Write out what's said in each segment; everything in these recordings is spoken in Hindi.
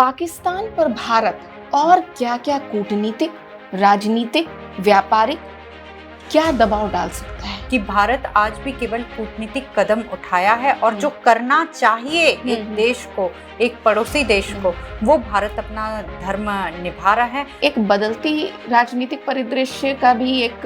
पाकिस्तान पर भारत और क्या क्या कूटनीतिक, राजनीतिक, व्यापारिक क्या दबाव डाल सकता है? कि भारत आज भी केवल कूटनीतिक कदम उठाया है और जो करना चाहिए एक देश को, एक पड़ोसी देश को, वो भारत अपना धर्म निभा रहा है। एक बदलती राजनीतिक परिदृश्य का भी एक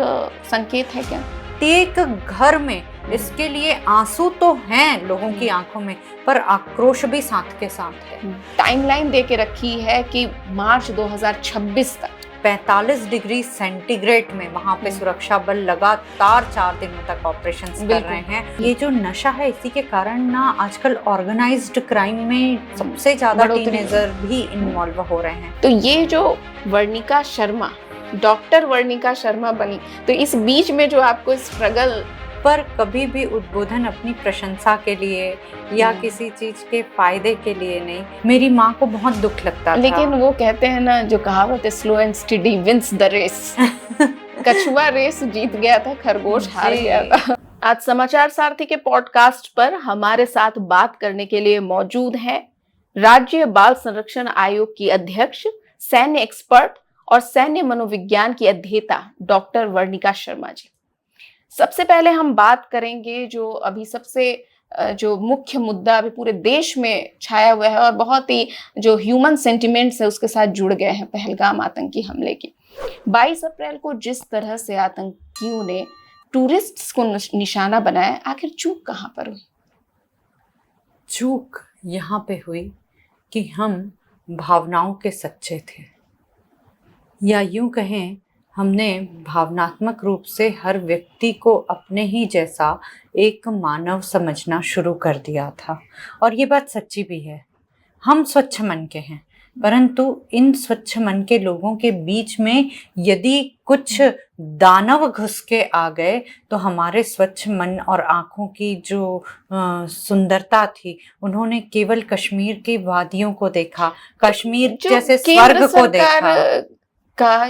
संकेत है क्या? एक घर में इसके लिए आंसू तो हैं लोगों की आंखों में, पर आक्रोश भी साथ के साथ है। टाइमलाइन दे के रखी है कि मार्च 2026 तक 45 डिग्री सेंटीग्रेड में वहां पे सुरक्षा बल लगातार 4 दिनों तक ऑपरेशंस कर रहे हैं। ये जो नशा है, इसी के कारण ना आजकल ऑर्गेनाइज्ड क्राइम में सबसे ज्यादा टीनेजर भी इन्वॉल्व हो रहे हैं। तो ये जो वर्णिका शर्मा, डॉक्टर वर्णिका शर्मा बनी, तो इस बीच में जो आपको स्ट्रगल, पर कभी भी उद्बोधन अपनी प्रशंसा के लिए या किसी चीज के फायदे के लिए नहीं। मेरी माँ को बहुत दुख लगता था। लेकिन वो कहते हैं ना, जो कहावत है, slow and steady wins the race. कछुआ रेस जीत गया था, खरगोश हार गया था। आज समाचार सारथी के पॉडकास्ट पर हमारे साथ बात करने के लिए मौजूद हैं राज्य बाल संरक्षण आयोग की अध्यक्ष, सैन्य एक्सपर्ट और सैन्य मनोविज्ञान की अध्येता डॉक्टर वर्णिका शर्मा जी। सबसे पहले हम बात करेंगे जो अभी सबसे जो मुख्य मुद्दा अभी पूरे देश में छाया हुआ है और बहुत ही जो ह्यूमन सेंटिमेंट्स है उसके साथ जुड़ गए हैं, पहलगाम आतंकी हमले की। 22 अप्रैल को जिस तरह से आतंकियों ने टूरिस्ट्स को निशाना बनाया, आखिर चूक कहाँ पर हुई? चूक यहाँ पे हुई कि हम भावनाओं के सच्चे थे, या यूं कहें हमने भावनात्मक रूप से हर व्यक्ति को अपने ही जैसा एक मानव समझना शुरू कर दिया था। और ये बात सच्ची भी है, हम स्वच्छ मन के हैं, परंतु इन स्वच्छ मन के लोगों के बीच में यदि कुछ दानव घुस के आ गए तो हमारे स्वच्छ मन और आंखों की जो सुंदरता थी, उन्होंने केवल कश्मीर की वादियों को देखा, कश्मीर जैसे स्वर्ग को देखा। का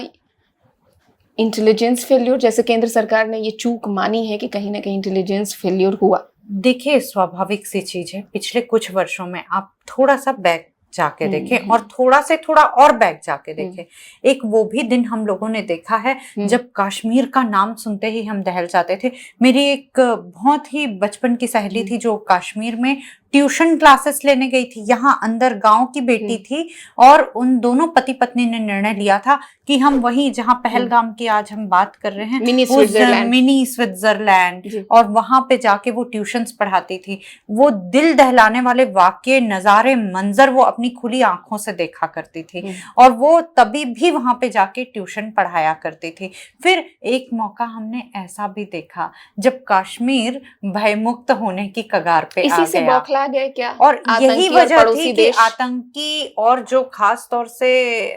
इंटेलिजेंस फेल्योर, जैसे केंद्र सरकार ने ये चूक मानी है कि कहीं ना कहीं इंटेलिजेंस फेल्योर हुआ। देखिए, स्वाभाविक सी चीज है। पिछले कुछ वर्षों में आप थोड़ा सा बैक जाके देखें और थोड़ा से थोड़ा और बैक जाके देखें। एक वो भी दिन हम लोगों ने देखा है जब कश्मीर का नाम सुनते ही हम दहल जाते थे। मेरी एक बहुत ही बचपन की सहेली थी जो कश्मीर में ट्यूशन क्लासेस लेने गई थी। यहाँ अंदर गांव की बेटी थी और उन दोनों पति पत्नी ने निर्णय लिया था कि हम वहीं, जहाँ पहलगाम की आज हम बात कर रहे हैं, मिनी स्विट्जरलैंड, और वहां पे जाके वो ट्यूशंस पढ़ाती थी। वो दिल दहलाने वाले वाक्य, नजारे, मंजर वो अपनी खुली आंखों से देखा करती थी और वो तभी भी वहां पे जाके ट्यूशन पढ़ाया करती थी। फिर एक मौका हमने ऐसा भी देखा जब कश्मीर भयमुक्त होने की कगार पे आ गया। गए क्या? और यही वजह थी कि आतंकी, और जो खास तौर से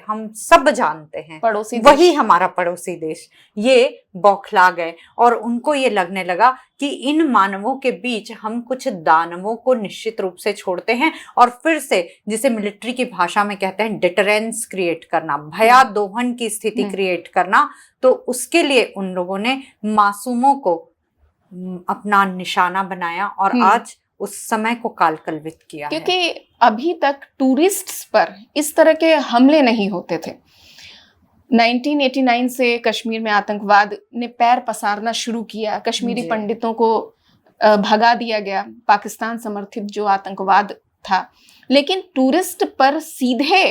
हम सब जानते हैं पड़ोसी वही हमारा पड़ोसी देश, ये बौखला गए और उनको ये लगने लगा कि इन मानवों के बीच हम कुछ दानवों को निश्चित रूप से छोड़ते हैं और फिर से, जिसे मिलिट्री की भाषा में कहते हैं, डिटरेंस क्रिएट करना, भयादोहन की स्थिति क्रिएट करना। तो उसके लिए उन लोगों ने मासूमों को अपना निशाना बनाया और आज उस समय को कालकलवित किया क्योंकि अभी तक टूरिस्ट्स पर इस तरह के हमले नहीं होते थे। 1989 से कश्मीर में आतंकवाद ने पैर पसारना शुरू किया, कश्मीरी पंडितों को भगा दिया गया, पाकिस्तान समर्थित जो आतंकवाद था। लेकिन टूरिस्ट पर सीधे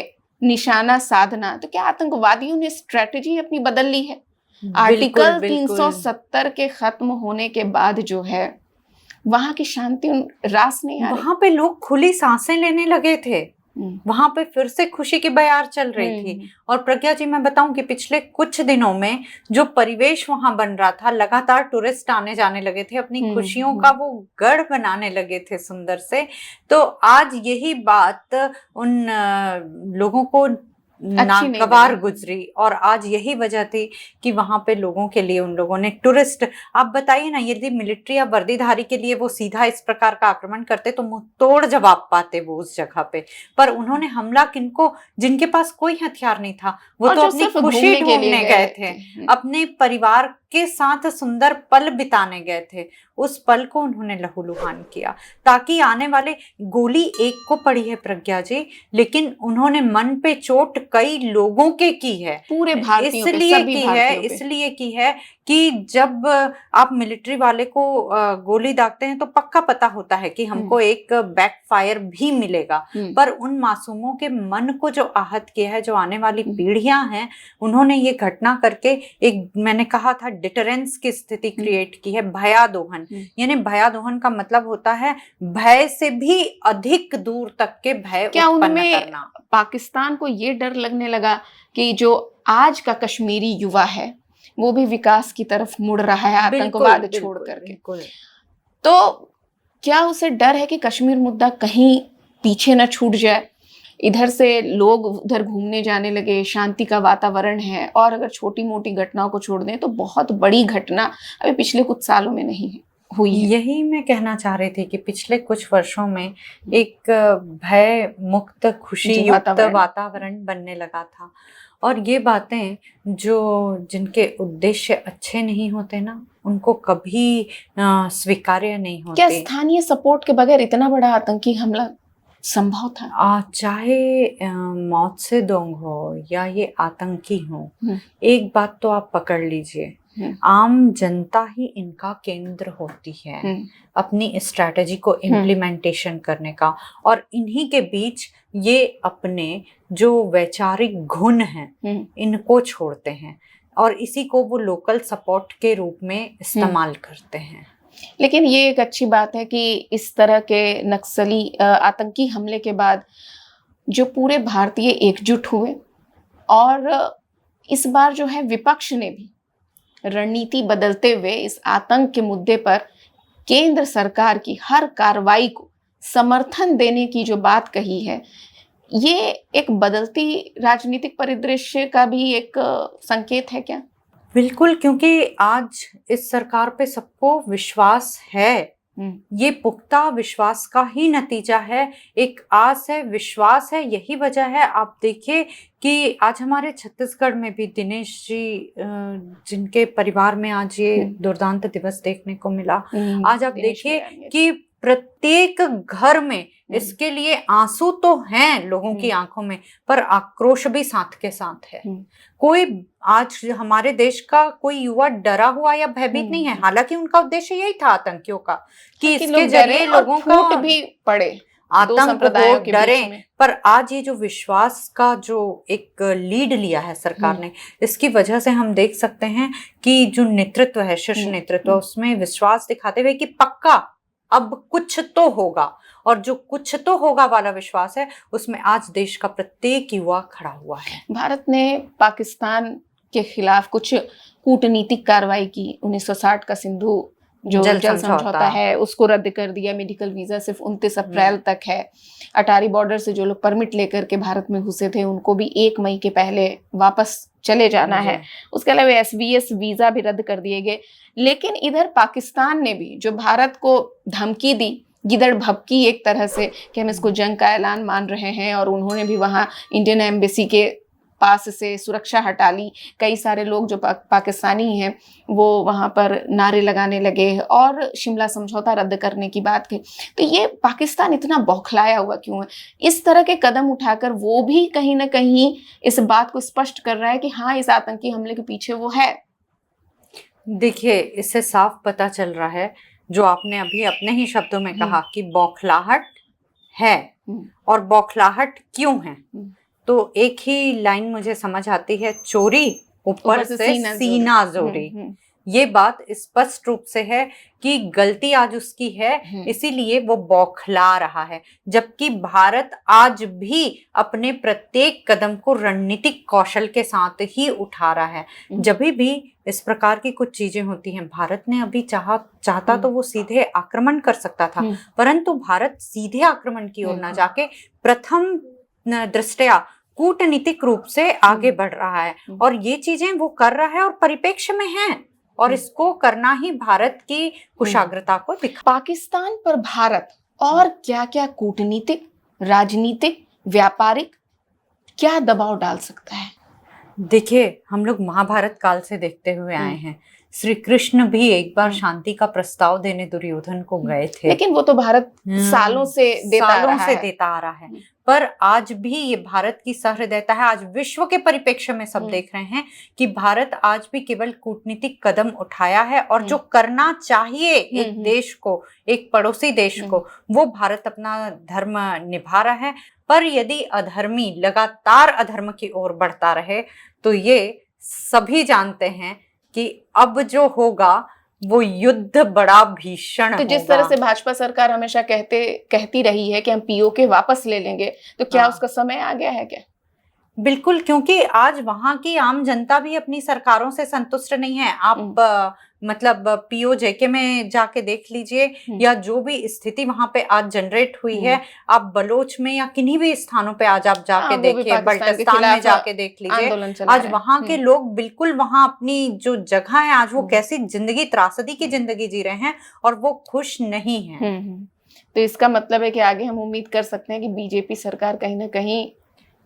निशाना साधना, तो क्या आतंकवादियों ने स्ट्रेटेजी अपनी बदल ली है? आर्टिकल 370 के खत्म होने के बाद जो है वहां की शांति रास नहीं आ रही। वहां पे लोग खुली सांसें लेने लगे थे, वहां पे फिर से खुशी की बयार चल रही थी। और प्रज्ञा जी, मैं बताऊं कि पिछले कुछ दिनों में जो परिवेश वहां बन रहा था, लगातार टूरिस्ट आने जाने लगे थे, अपनी खुशियों का वो गढ़ बनाने लगे थे सुंदर से। तो आज यही बात उन लोगों को नागवार गुजरी और आज यही वजह थी कि वहां पे लोगों के लिए, उन लोगों ने, टूरिस्ट, आप बताइए ना, यदि मिलिट्री या वर्दीधारी के लिए वो सीधा इस प्रकार का आक्रमण करते तो मुंह तोड़ जवाब पाते वो उस जगह पे। पर उन्होंने हमला किनको? जिनके पास कोई हथियार नहीं था, वो तो अपनी खुशी ढूंढने गए थे, अपने परिवार के साथ सुंदर पल बिताने गए थे, उस पल को उन्होंने लहूलुहान किया, ताकि आने वाले, गोली एक को पड़ी है प्रज्ञा जी, लेकिन उन्होंने मन पे चोट कई लोगों के की है, पूरे भारतीयों पे, इसलिए सभी की है, भारतीयों पे। इसलिए की है कि जब आप मिलिट्री वाले को गोली दागते हैं तो पक्का पता होता है कि हमको एक बैकफायर भी मिलेगा, पर उन मासूमों के मन को जो आहत किया है, जो आने वाली पीढ़ियां हैं, उन्होंने ये घटना करके एक, मैंने कहा था, डिटरेंस की स्थिति क्रिएट की है, भयादोहन। यानी भयादोहन का मतलब होता है भय से भी अधिक दूर तक के भय क्या उत्पन्न उनमें करना। पाकिस्तान को ये डर लगने लगा कि जो आज का कश्मीरी युवा है वो भी विकास की तरफ मुड़ रहा है आतंकवाद छोड़ करके, तो क्या उसे डर है कि कश्मीर मुद्दा कहीं पीछे न छूट जाए, इधर से लोग उधर घूमने जाने लगे, शांति का वातावरण है, और अगर छोटी मोटी घटनाओं को छोड़ दें तो बहुत बड़ी घटना अभी पिछले कुछ सालों में नहीं हुई है। यही मैं कहना चाह रही थी कि पिछले कुछ वर्षों में एक भय मुक्त, खुशी युक्त वातावरण बनने लगा था, और ये बातें जिनके उद्देश्य अच्छे नहीं होते ना, उनको कभी स्वीकार्य नहीं होते। क्या स्थानीय सपोर्ट के बगैर इतना बड़ा आतंकी हमला संभव था? चाहे मौत से दोंग हो या ये आतंकी हो, एक बात तो आप पकड़ लीजिए, आम जनता ही इनका केंद्र होती है अपनी स्ट्रैटेजी को इम्प्लीमेंटेशन करने का, और इन्हीं के बीच ये अपने जो वैचारिक गुण हैं इनको छोड़ते हैं, और इसी को वो लोकल सपोर्ट के रूप में इस्तेमाल करते हैं। लेकिन ये एक अच्छी बात है कि इस तरह के नक्सली आतंकी हमले के बाद जो पूरे भारतीय एकजुट हुए, और इस बार जो है विपक्ष ने भी रणनीति बदलते हुए इस आतंक के मुद्दे पर केंद्र सरकार की हर कार्रवाई को समर्थन देने की जो बात कही है, ये एक बदलती राजनीतिक परिदृश्य का भी एक संकेत है क्या? बिल्कुल, क्योंकि आज इस सरकार पे सबको विश्वास है, ये पुख्ता विश्वास का ही नतीजा है, एक आस है, विश्वास है, यही वजह है। आप देखिए कि आज हमारे छत्तीसगढ़ में भी दिनेश जी, जिनके परिवार में आज ये दुर्दांत दिवस देखने को मिला, आज आप देखिए कि प्रत्येक घर में इसके लिए आंसू तो हैं लोगों की आंखों में, पर आक्रोश भी साथ के साथ है। कोई आज हमारे देश का कोई युवा डरा हुआ या भयभीत नहीं है, हालांकि उनका उद्देश्य यही था आतंकियों का कि इसके जरिए लोगों का भी पड़े, आतंक हो, डरे। पर आज ये जो विश्वास का जो एक लीड लिया है सरकार ने, इसकी वजह से हम देख सकते हैं कि जो नेतृत्व है, शीर्ष नेतृत्व, उसमें विश्वास दिखाते हुए कि पक्का अब कुछ तो होगा, और जो कुछ तो होगा वाला विश्वास है, उसमें आज देश का प्रत्येक युवा खड़ा हुआ है। भारत ने पाकिस्तान के खिलाफ कुछ कूटनीतिक कार्रवाई की, 1960 का सिंधु जो जल समझौता है उसको रद्द कर दिया, मेडिकल वीजा सिर्फ 29 अप्रैल तक है, अटारी बॉर्डर से जो लोग परमिट लेकर के भारत में घुसे थे उनको भी 1 मई के पहले वापस चले जाना है। उसके अलावा SBS वीजा भी रद्द कर दिए गए। लेकिन इधर पाकिस्तान ने भी जो भारत को धमकी दी, गिदड़ भभकी एक तरह से, कि हम इसको जंग का ऐलान मान रहे हैं, और उन्होंने भी वहां इंडियन एम्बेसी के पास से सुरक्षा हटा ली। कई सारे लोग जो पाकिस्तानी हैं वो वहां पर नारे लगाने लगे और शिमला समझौता रद्द करने की बात की। तो ये पाकिस्तान इतना बौखलाया हुआ क्यों है? इस तरह के कदम उठाकर वो भी कहीं ना कहीं इस बात को स्पष्ट कर रहा है कि हाँ, इस आतंकी हमले के पीछे वो है। देखिए, इससे साफ पता चल रहा है, जो आपने अभी अपने ही शब्दों में कहा कि बौखलाहट है, और बौखलाहट क्यों है, तो एक ही लाइन मुझे समझ आती है, चोरी ऊपर से सीना जोरी। ये बात स्पष्ट रूप से है कि गलती आज उसकी है, इसीलिए वो बौखला रहा है, जबकि भारत आज भी अपने प्रत्येक कदम को रणनीतिक कौशल के साथ ही उठा रहा है। जब भी इस प्रकार की कुछ चीजें होती हैं, भारत ने अभी चाहता तो वो सीधे आक्रमण कर सकता था, परंतु भारत सीधे आक्रमण की ओर न जाके प्रथम दृष्टया कूटनीतिक रूप से आगे बढ़ रहा है, और ये चीजें वो कर रहा है और परिप्रेक्ष्य में है, और इसको करना ही भारत की कुशाग्रता को दिखा। पाकिस्तान पर भारत और क्या क्या कूटनीतिक, राजनीतिक, व्यापारिक क्या दबाव डाल सकता है? देखिए, हम लोग महाभारत काल से देखते हुए आए हैं श्री कृष्ण भी एक बार शांति का प्रस्ताव देने दुर्योधन को गए थे, लेकिन वो तो भारत सालों से देता आ रहा है। पर आज भी ये भारत की सहृदयता है। आज विश्व के परिप्रेक्ष्य में सब देख रहे हैं कि भारत आज भी केवल कूटनीतिक कदम उठाया है, और जो करना चाहिए एक देश को, एक पड़ोसी देश को, वो भारत अपना धर्म निभा रहा है। पर यदि अधर्मी लगातार अधर्म की ओर बढ़ता रहे तो ये सभी जानते हैं कि अब जो होगा वो युद्ध बड़ा भीषण तो जिस तरह से भाजपा सरकार हमेशा कहती रही है कि हम पीओके वापस ले लेंगे, तो क्या उसका समय आ गया है क्या? बिल्कुल, क्योंकि आज वहां की आम जनता भी अपनी सरकारों से संतुष्ट नहीं है। आप मतलब पीओजेके में जाके देख लीजिए, या जो भी स्थिति वहां पे आज जनरेट हुई है, आप बलोच में या किन्हीं भी स्थानों पे आज आप जाके देखिए, बल्टिस्तान में जाके देख लीजिए, आज वहां के लोग बिल्कुल वहां अपनी जो जगह है, आज वो कैसी जिंदगी, त्रासदी की जिंदगी जी रहे हैं, और वो खुश नहीं है। तो इसका मतलब है कि आगे हम उम्मीद कर सकते हैं कि बीजेपी सरकार कहीं ना कहीं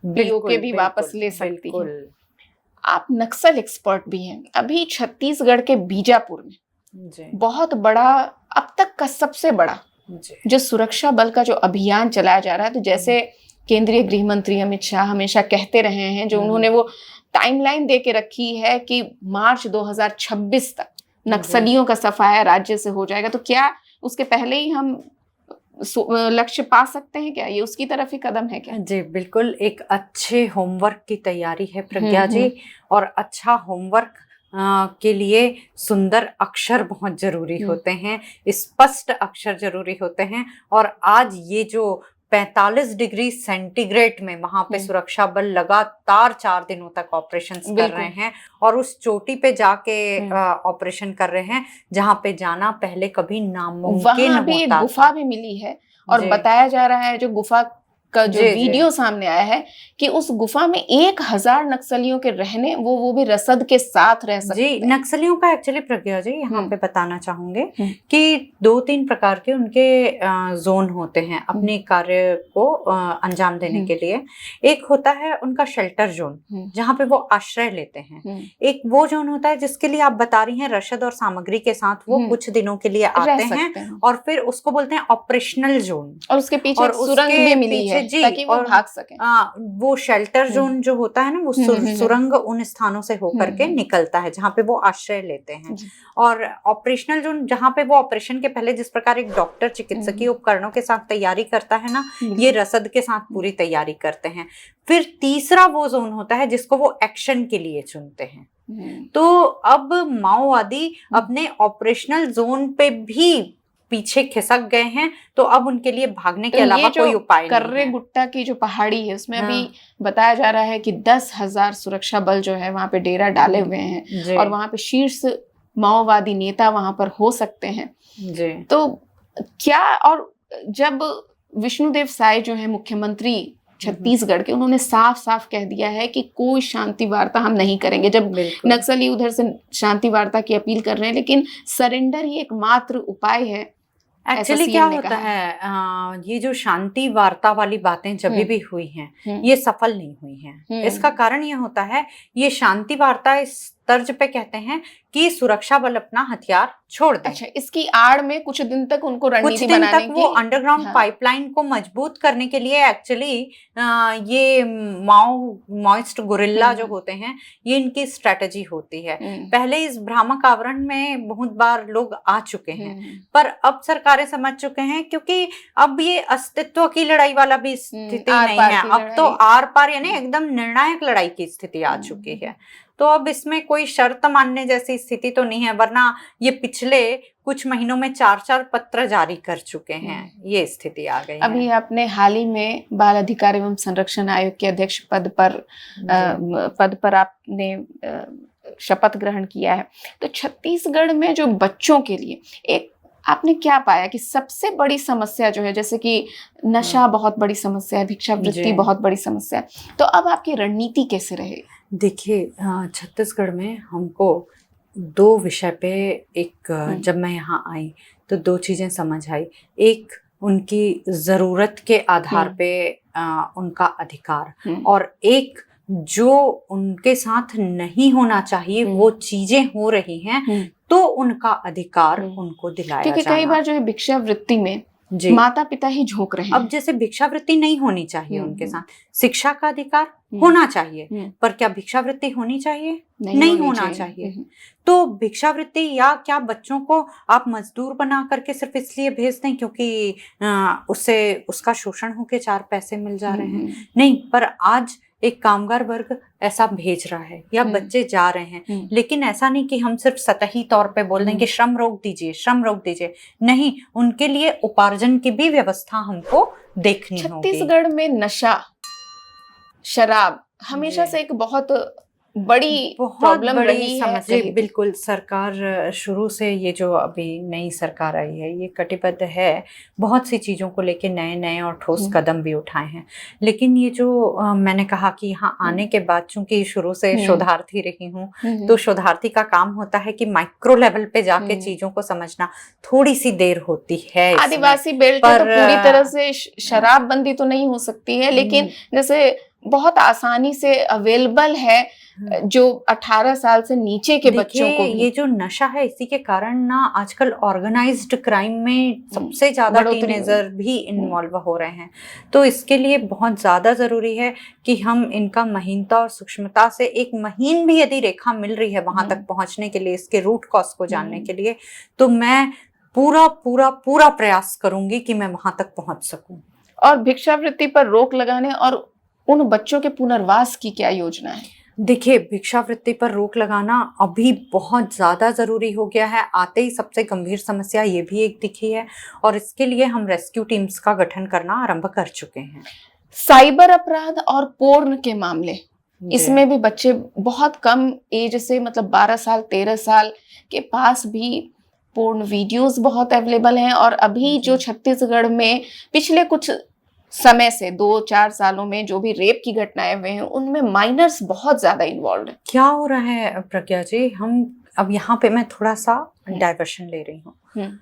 पीओके भी वापस ले सकती है। आप नक्सल एक्सपर्ट भी हैं। अभी छत्तीसगढ़ के बीजापुर में बहुत बड़ा, अब तक का सबसे बड़ा जो सुरक्षा बल का जो अभियान चलाया जा रहा है, तो जैसे केंद्रीय गृह मंत्री अमित शाह हमेशा कहते रहे हैं, जो उन्होंने वो टाइमलाइन दे के रखी है कि मार्च 2026 तक नक्सलियों का सफाया राज्य से हो जाएगा, तो क्या उसके पहले ही हम लक्ष्य पा सकते हैं क्या? ये उसकी तरफ ही कदम है क्या? जी बिल्कुल, एक अच्छे होमवर्क की तैयारी है प्रज्ञा जी, और अच्छा होमवर्क के लिए सुंदर अक्षर बहुत जरूरी होते हैं, स्पष्ट अक्षर जरूरी होते हैं। और आज ये जो 45 डिग्री सेंटीग्रेड में वहां पे सुरक्षा बल लगातार 4 दिनों तक ऑपरेशन कर रहे हैं, और उस चोटी पे जाके ऑपरेशन कर रहे हैं जहां पे जाना पहले कभी नामुमकिन होता था। एक गुफा भी मिली है, और बताया जा रहा है, जो गुफा का जो वीडियो सामने आया है, कि उस गुफा में 1000 नक्सलियों के रहने, वो भी रसद के साथ रह सकते हैं। नक्सलियों का एक्चुअली प्रज्ञा जी यहाँ पे बताना चाहूंगे कि 2-3 प्रकार के उनके जोन होते हैं अपने कार्य को अंजाम देने के लिए। एक होता है उनका शेल्टर जोन, जहाँ पे वो आश्रय लेते हैं। एक वो जोन होता है जिसके लिए आप बता रही हैं रसद और सामग्री के साथ वो कुछ दिनों के लिए आते हैं, और फिर उसको बोलते हैं ऑपरेशनल जोन, और उसके पीछे सुरंग भी मिली है ताकि वो भाग सके। वो शेल्टर जोन जो होता है ना, वो सुरंग उन स्थानों से होकर के निकलता है जहाँ पे वो आश्रय लेते हैं। और ऑपरेशनल जोन, जहाँ पे वो ऑपरेशन के पहले जिस प्रकार एक डॉक्टर चिकित्सकीय उपकरणों के साथ तैयारी करता है ना, ये रसद के साथ पूरी तैयारी करते हैं। फिर तीसरा वो जोन होता है जिसको वो एक्शन के लिए चुनते हैं। तो अब माओवादी अपने ऑपरेशनल जोन पे भी पीछे खिसक गए हैं, तो अब उनके लिए भागने के अलावा कोई उपाय नहीं है। कर्रे गुट्टा की जो पहाड़ी है, उसमें अभी बताया जा रहा है कि 10,000 सुरक्षा बल जो है वहां पे डेरा डाले हुए हैं, और वहां पे शीर्ष माओवादी नेता वहां पर हो सकते हैं। तो क्या, और जब विष्णुदेव साय जो है मुख्यमंत्री छत्तीसगढ़ के, उन्होंने साफ साफ कह दिया है कि कोई शांति वार्ता हम नहीं करेंगे, जब नक्सली उधर से शांति वार्ता की अपील कर रहे हैं, लेकिन सरेंडर ही एकमात्र उपाय है। एक्चुअली क्या होता है, ये जो शांति वार्ता वाली बातें जब भी हुई हैं, ये सफल नहीं हुई हैं। इसका कारण ये होता है, ये शांति वार्ता इस तर्ज पे कहते हैं कि सुरक्षा बल अपना हथियार छोड़ दें। अच्छा, इसकी आड़ में कुछ दिन तक उनको रणनीति बनाने की, वो अंडरग्राउंड पाइपलाइन को मजबूत करने के लिए एक्चुअली ये माओइस्ट गुरिल्ला जो होते हैं, ये इनकी स्ट्रेटजी होती है। पहले इस भ्रामक आवरण में बहुत बार लोग आ चुके हैं, पर अब सरकारें समझ चुके हैं, क्योंकि अब ये अस्तित्व की लड़ाई वाला भी स्थिति नहीं है, अब तो आर पार यानी एकदम निर्णायक लड़ाई की स्थिति आ चुकी है। तो अब इसमें कोई शर्त मानने जैसी स्थिति तो नहीं है, वरना ये पिछले कुछ महीनों में 4 पत्र जारी कर चुके हैं, ये स्थिति आ गई है। अभी आपने हाल ही में बाल अधिकार एवं संरक्षण आयोग के अध्यक्ष पद पर आपने शपथ ग्रहण किया है। तो छत्तीसगढ़ में जो बच्चों के लिए एक आपने क्या पाया कि सबसे बड़ी समस्या जो है, जैसे कि नशा बहुत बड़ी समस्या है, भिक्षावृत्ति बहुत बड़ी समस्या है, तो अब आपकी रणनीति कैसे रहेगी? देखिए, छत्तीसगढ़ में हमको 2 विषय पे जब मैं यहाँ आई तो 2 चीजें समझ आई। एक, उनकी जरूरत के आधार पे उनका अधिकार, और एक जो उनके साथ नहीं होना चाहिए वो चीजें हो रही हैं, तो उनका अधिकार उनको दिलाया क्योंकि जाना। कई बार जो है भिक्षावृत्ति में जी। माता पिता ही झोंक रहे हैं। अब जैसे भिक्षावृत्ति नहीं होनी चाहिए उनके साथ, शिक्षा का अधिकार होना चाहिए, पर क्या भिक्षावृत्ति होनी चाहिए? नहीं होना चाहिए। तो भिक्षावृत्ति या क्या बच्चों को आप मजदूर बना करके सिर्फ इसलिए भेज दें क्योंकि उससे उसका शोषण होके 4 पैसे मिल जा रहे हैं? नहीं, पर आज एक कामगार वर्ग ऐसा भेज रहा है या बच्चे जा रहे हैं, लेकिन ऐसा नहीं कि हम सिर्फ सतही तौर पे बोल दें कि श्रम रोक दीजिए, श्रम रोक दीजिए। नहीं, उनके लिए उपार्जन की भी व्यवस्था हमको देखनी होगी। छत्तीसगढ़ में नशा, शराब हमेशा से एक बहुत बड़ी प्रॉब्लम रही है। जी बिल्कुल, सरकार शुरू से, ये जो अभी नई सरकार आई है, ये कटिबद्ध है, बहुत सी चीज़ों को लेके नए नए और ठोस कदम भी उठाए हैं। लेकिन ये जो मैंने कहा कि यहाँ आने के बाद, चूंकि शुरू से शोधार्थी रही हूँ, तो शोधार्थी का काम होता है कि माइक्रो लेवल पे जाके चीज़ों को समझना, थोड़ी सी देर होती है। आदिवासी बेल्ट तो पूरी तरह से शराबबंदी तो नहीं हो सकती है, लेकिन जैसे बहुत आसानी से अवेलेबल है जो 18 साल से नीचे के बच्चों को भी। ये जो नशा है, इसी के कारण ना आजकल ऑर्गेनाइज्ड क्राइम में सबसे ज्यादा टीनेजर भी इन्वॉल्व हो रहे हैं। तो इसके लिए बहुत ज्यादा जरूरी है कि हम इनका महीनता और सूक्ष्मता से, एक महीन भी यदि रेखा मिल रही है वहां तक पहुंचने के लिए, इसके रूट कॉज को जानने के लिए, तो मैं पूरा पूरा पूरा प्रयास करूंगी कि मैं वहां तक पहुंच सकूं। और भिक्षावृत्ति पर रोक लगाने और उन बच्चों के पुनर्वास की क्या योजना है? देखिए, भिक्षावृत्ति पर रोक लगाना अभी बहुत ज़्यादा ज़रूरी हो गया है। आते ही सबसे गंभीर समस्या ये भी एक दिखी है, और इसके लिए हम रेस्क्यू टीम्स का गठन करना आरंभ कर चुके हैं। साइबर अपराध और पोर्न के मामले, इसमें भी बच्चे बहुत कम एज से, मतलब 12 साल 13 साल के पास भी पोर्न वीडियोस बहुत अवेलेबल हैं। और अभी जो छत्तीसगढ़ में पिछले कुछ समय से 2-4 सालों में जो भी रेप की घटनाएं हुए हैं, उनमें माइनर्स बहुत ज्यादा इन्वॉल्व है। क्या हो रहा है प्रज्ञा जी, हम अब यहाँ पे मैं थोड़ा सा डाइवर्शन ले रही हूँ।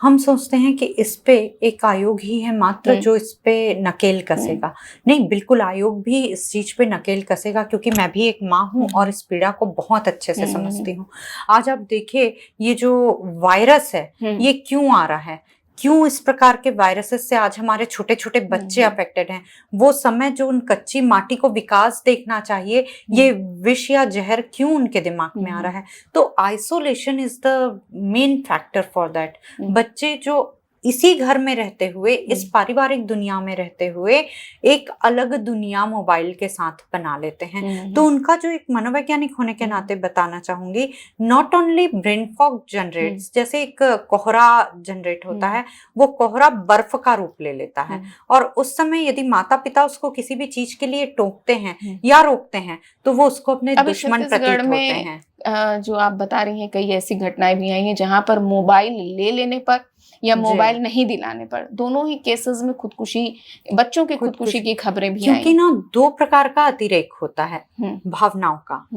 हम सोचते हैं कि इस पे एक आयोग ही है मात्र जो इस पे नकेल कसेगा। नहीं, बिल्कुल आयोग भी इस चीज पे नकेल कसेगा, क्योंकि मैं भी एक माँ हूँ और इस पीड़ा को बहुत अच्छे से समझती हूँ। आज आप देखिए, ये जो वायरस है ये क्यों आ रहा है, क्यों इस प्रकार के वायरसेस से आज हमारे छोटे छोटे बच्चे अफेक्टेड हैं। वो समय जो उन कच्ची माटी को विकास देखना चाहिए, ये विष या जहर क्यों उनके दिमाग में आ रहा है? तो isolation is the main factor for that. बच्चे जो इसी घर में रहते हुए, इस पारिवारिक दुनिया में रहते हुए, एक अलग दुनिया मोबाइल के साथ बना लेते हैं। तो उनका जो एक मनोवैज्ञानिक होने के नाते बताना चाहूंगी, not only brain fog generates, जैसे एक कोहरा जनरेट होता है, वो कोहरा बर्फ का रूप ले लेता है, और उस समय यदि माता पिता उसको किसी भी चीज के लिए टोकते हैं या रोकते हैं, तो वो उसको अपने दुश्मन प्रतीत होते हैं। जो आप बता रही हैं, कई ऐसी घटनाएं भी आई हैं जहां पर मोबाइल ले लेने पर या मोबाइल नहीं दिलाने पर, दोनों ही केसेस में खुदकुशी, बच्चों की खुदकुशी की खबरें भी आई। क्योंकि ना 2 प्रकार का अतिरेक होता है भावनाओं का।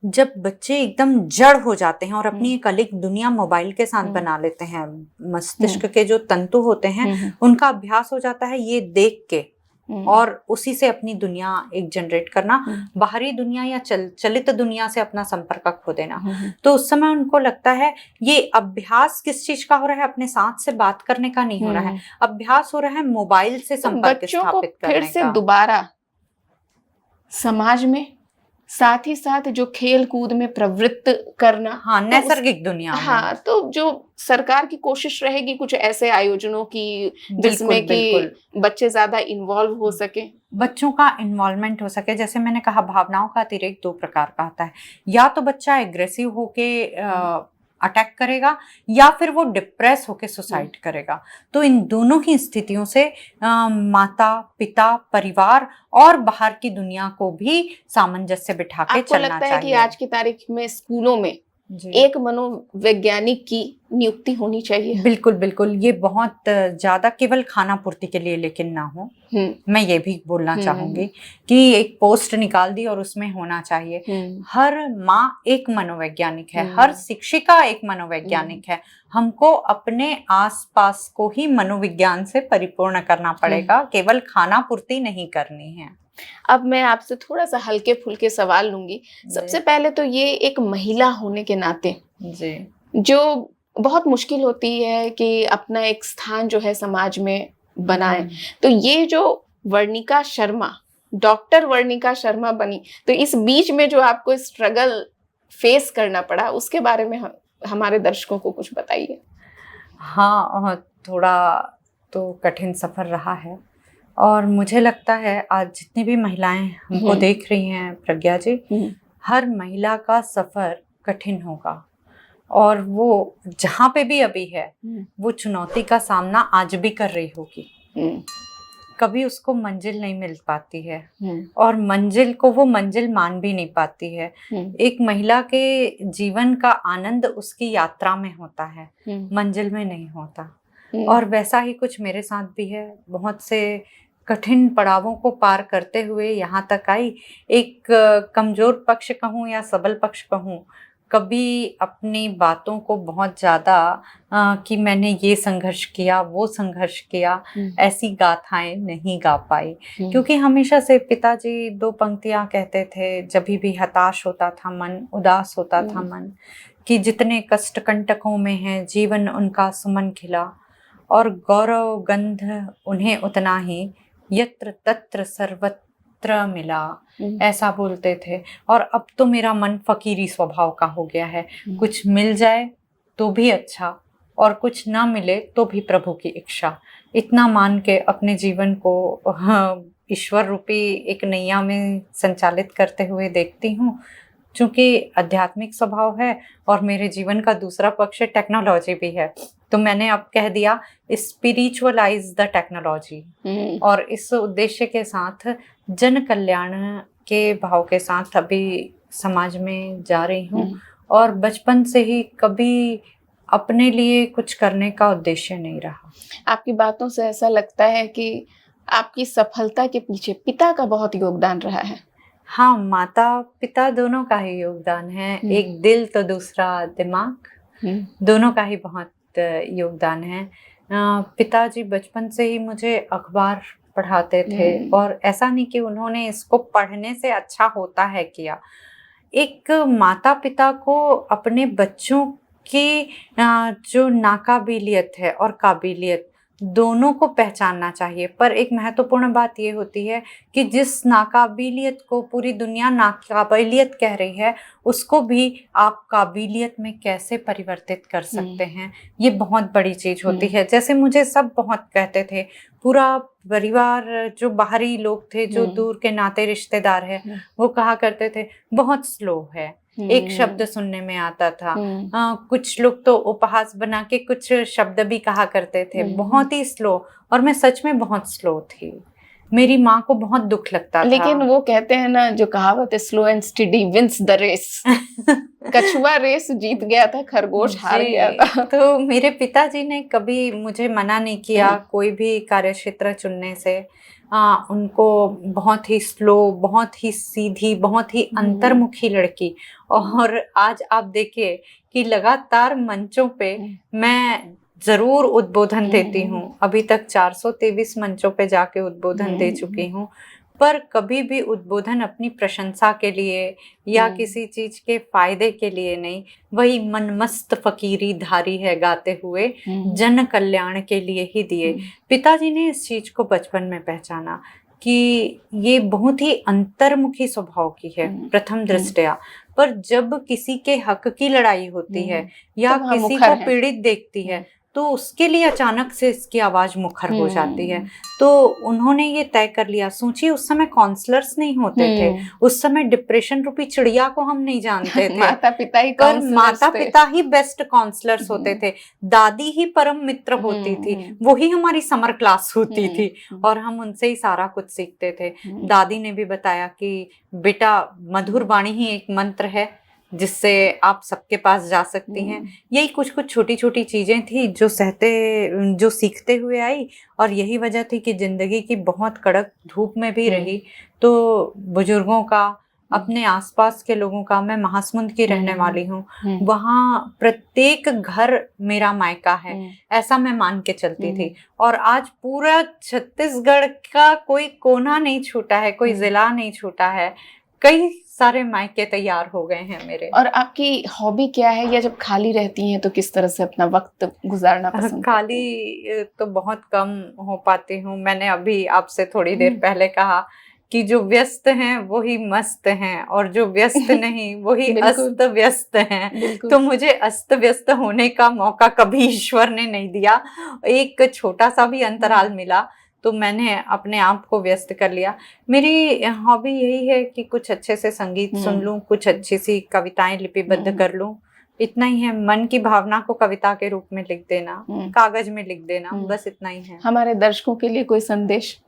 जब बच्चे एकदम जड़ हो जाते हैं और अपनी एक अलग दुनिया मोबाइल के साथ बना लेते हैं, मस्तिष्क के जो तंतु होते हैं उनका अभ्यास हो जाता है ये देख के, और उसी से अपनी दुनिया एक जनरेट करना, बाहरी दुनिया या चलित दुनिया से अपना संपर्क खो देना। तो उस समय उनको लगता है ये अभ्यास किस चीज का हो रहा है, अपने साथ से बात करने का नहीं हो रहा है, अभ्यास हो रहा है मोबाइल से संपर्क स्थापित करने का। फिर से दोबारा समाज में, साथ ही साथ जो खेल कूद में प्रवृत्त करना, नैसर्गिक दुनिया में। तो जो सरकार की कोशिश रहेगी कुछ ऐसे आयोजनों की जिसमें कि बच्चे ज्यादा इन्वॉल्व हो सके, बच्चों का इन्वॉल्वमेंट हो सके। जैसे मैंने कहा, भावनाओं का अतिरेक 2 प्रकार का आता है, या तो बच्चा एग्रेसिव होके अटैक करेगा, या फिर वो डिप्रेस होके सुसाइड करेगा। तो इन दोनों ही स्थितियों से माता पिता, परिवार और बाहर की दुनिया को भी सामंजस्य बिठा के चलना चाहिए। आपको लगता है कि आज की तारीख में स्कूलों में एक मनोवैज्ञानिक की नियुक्ति होनी चाहिए? बिल्कुल बिल्कुल, ये बहुत ज्यादा केवल खाना पूर्ति के लिए लेकिन ना हो। मैं ये भी बोलना चाहूंगी कि एक पोस्ट निकाल दी और उसमें होना चाहिए। हर माँ एक मनोवैज्ञानिक है, हर शिक्षिका एक मनोवैज्ञानिक है। हमको अपने आसपास को ही मनोविज्ञान से परिपूर्ण करना पड़ेगा, केवल खाना पूर्ति नहीं करनी है। अब मैं आपसे थोड़ा सा हल्के फुल्के सवाल लूंगी। सबसे पहले तो ये एक महिला होने के नाते जी जो बहुत मुश्किल होती है कि अपना एक स्थान जो है समाज में बनाए, तो ये जो वर्णिका शर्मा, डॉक्टर वर्णिका शर्मा बनी, तो इस बीच में जो आपको स्ट्रगल फेस करना पड़ा उसके बारे में हमारे दर्शकों को कुछ बताइए। हाँ, थोड़ा तो कठिन सफर रहा है और मुझे लगता है आज जितनी भी महिलाएं हमको देख रही हैं प्रज्ञा जी, हर महिला का सफर कठिन होगा और वो जहाँ पे भी अभी है वो चुनौती का सामना आज भी कर रही होगी। कभी उसको मंजिल नहीं मिल पाती है और मंजिल को वो मंजिल मान भी नहीं पाती है। एक महिला के जीवन का आनंद उसकी यात्रा में होता है, मंजिल में नहीं होता। और वैसा ही कुछ मेरे साथ भी है। बहुत से कठिन पड़ावों को पार करते हुए यहाँ तक आई। एक कमजोर पक्ष कहूँ या सबल पक्ष कहूँ, कभी अपनी बातों को बहुत ज़्यादा कि मैंने ये संघर्ष किया वो संघर्ष किया, ऐसी गाथाएं नहीं गा पाई। क्योंकि हमेशा से पिताजी दो पंक्तियां कहते थे, जब भी हताश होता था मन, उदास होता था मन, कि जितने कष्ट कंटकों में है जीवन उनका सुमन खिला, और गौरव गंध उन्हें उतना ही यत्र तत्र सर्वत्र मिला, ऐसा बोलते थे। और अब तो मेरा मन फकीरी स्वभाव का हो गया है, कुछ मिल जाए तो भी अच्छा और कुछ ना मिले तो भी प्रभु की इच्छा, इतना मान के अपने जीवन को ईश्वर रूपी एक नैया में संचालित करते हुए देखती हूँ। चूंकि आध्यात्मिक स्वभाव है और मेरे जीवन का दूसरा पक्ष टेक्नोलॉजी भी है, तो मैंने अब कह दिया स्पिरिचुअलाइज द टेक्नोलॉजी। और इस उद्देश्य के साथ जन कल्याण के भाव के साथ अभी समाज में जा रही हूँ। और बचपन से ही कभी अपने लिए कुछ करने का उद्देश्य नहीं रहा। आपकी बातों से ऐसा लगता है कि आपकी सफलता के पीछे पिता का बहुत योगदान रहा है। हाँ, माता पिता दोनों का ही योगदान है। एक दिल तो दूसरा दिमाग, दोनों का ही बहुत योगदान है। पिताजी बचपन से ही मुझे अखबार पढ़ाते थे और ऐसा नहीं कि उन्होंने इसको पढ़ने से अच्छा होता है किया। एक माता पिता को अपने बच्चों की जो नाकाबिलियत है और काबिलियत दोनों को पहचानना चाहिए। पर एक महत्वपूर्ण बात ये होती है कि जिस नाकाबिलियत को पूरी दुनिया नाकाबिलियत कह रही है, उसको भी आप काबिलियत में कैसे परिवर्तित कर सकते हैं, ये बहुत बड़ी चीज होती है। जैसे मुझे सब बहुत कहते थे, पूरा परिवार, जो बाहरी लोग थे, जो दूर के नाते रिश्तेदार है, वो कहा करते थे बहुत स्लो है, एक शब्द सुनने में आता था। कुछ लोग तो उपहास बना के कुछ शब्द भी कहा करते थे, बहुत ही स्लो। और मैं सच में बहुत स्लो थी, मेरी माँ को बहुत दुख लगता था। लेकिन वो कहते हैं ना, जो कहावत है, slow and steady wins the race. कछुआ रेस जीत गया था, खरगोश हार गया था। तो मेरे पिताजी ने कभी मुझे मना नहीं किया कोई भी कार्यक्षेत्र चुनने से। उनको बहुत ही स्लो, बहुत ही सीधी, बहुत ही अंतर्मुखी लड़की। और आज आप देखिए कि लगातार मंचों पे मैं जरूर उद्बोधन देती हूँ। अभी तक 423 मंचों पे जाके उद्बोधन दे चुकी हूँ, पर कभी भी उद्बोधन अपनी प्रशंसा के लिए या किसी चीज के फायदे के लिए नहीं, वही मनमस्त फकीरी धारी है गाते हुए जन कल्याण के लिए ही दिए। पिताजी ने इस चीज को बचपन में पहचाना कि ये बहुत ही अंतर्मुखी स्वभाव की है प्रथम दृष्टया, पर जब किसी के हक की लड़ाई होती है या तो किसी को पीड़ित देखती है, तो उसके लिए अचानक से इसकी आवाज मुखर हो जाती है। तो उन्होंने ये तय कर लिया। सोचिए, उस समय काउंसलर्स नहीं होते थे, उस समय डिप्रेशन रूपी चिड़िया को हम नहीं जानते थे। माता पिता ही बेस्ट काउंसलर्स होते थे, दादी ही परम मित्र होती थी, वही हमारी समर क्लास होती थी और हम उनसे ही सारा कुछ सीखते थे। दादी ने भी बताया कि बेटा, मधुर वाणी ही एक मंत्र है जिससे आप सबके पास जा सकती हैं। यही कुछ कुछ छोटी छोटी चीजें थी जो सीखते हुए आई। और यही वजह थी कि जिंदगी की बहुत कड़क धूप में भी रही तो बुजुर्गों का अपने आसपास के लोगों का, मैं महासमुंद की रहने वाली हूँ, हम्म, वहाँ प्रत्येक घर मेरा मायका है, ऐसा मैं मान के चलती थी। और आज पूरा छत्तीसगढ़ का कोई कोना नहीं छूटा है, कोई जिला नहीं छूटा है, कई सारे मायके तैयार हो गए हैं मेरे। और आपकी हॉबी क्या है, या जब खाली रहती हैं तो किस तरह से अपना वक्त गुजारना पसंद खाली तो बहुत कम हो पाती हूँ। मैंने अभी आपसे थोड़ी देर पहले कहा कि जो व्यस्त हैं वही मस्त हैं, और जो व्यस्त नहीं वही अस्त व्यस्त हैं। तो मुझे अस्त व्यस्त होने का मौका कभी ईश्वर ने नहीं दिया। एक छोटा सा भी अंतराल मिला तो मैंने अपने आप को व्यस्त कर लिया। मेरी हॉबी यही है कि कुछ अच्छे से संगीत सुन लूं, कुछ अच्छी सी कविताएं लिपिबद्ध कर लूं, इतना ही है। मन की भावना को कविता के रूप में लिख देना, कागज में लिख देना, बस इतना ही है। हमारे दर्शकों के लिए कोई संदेश?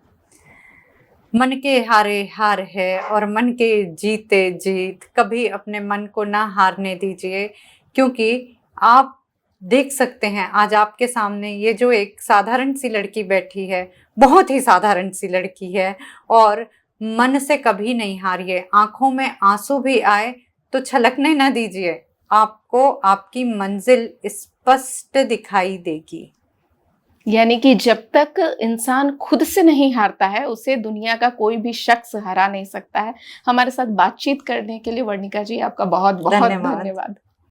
मन के हारे हार है और मन के जीते जीत। कभी अपने मन को ना हारने दीजिए, क्योंकि आप देख सकते हैं आज आपके सामने ये जो एक साधारण सी लड़की बैठी है, बहुत ही साधारण सी लड़की है, और मन से कभी नहीं हारिए। आंखों में आंसू भी आए तो छलकने ना दीजिए, आपको आपकी मंजिल स्पष्ट दिखाई देगी। यानी कि जब तक इंसान खुद से नहीं हारता है, उसे दुनिया का कोई भी शख्स हरा नहीं सकता है। हमारे साथ बातचीत करने के लिए वर्णिका जी आपका बहुत बहुत धन्यवाद।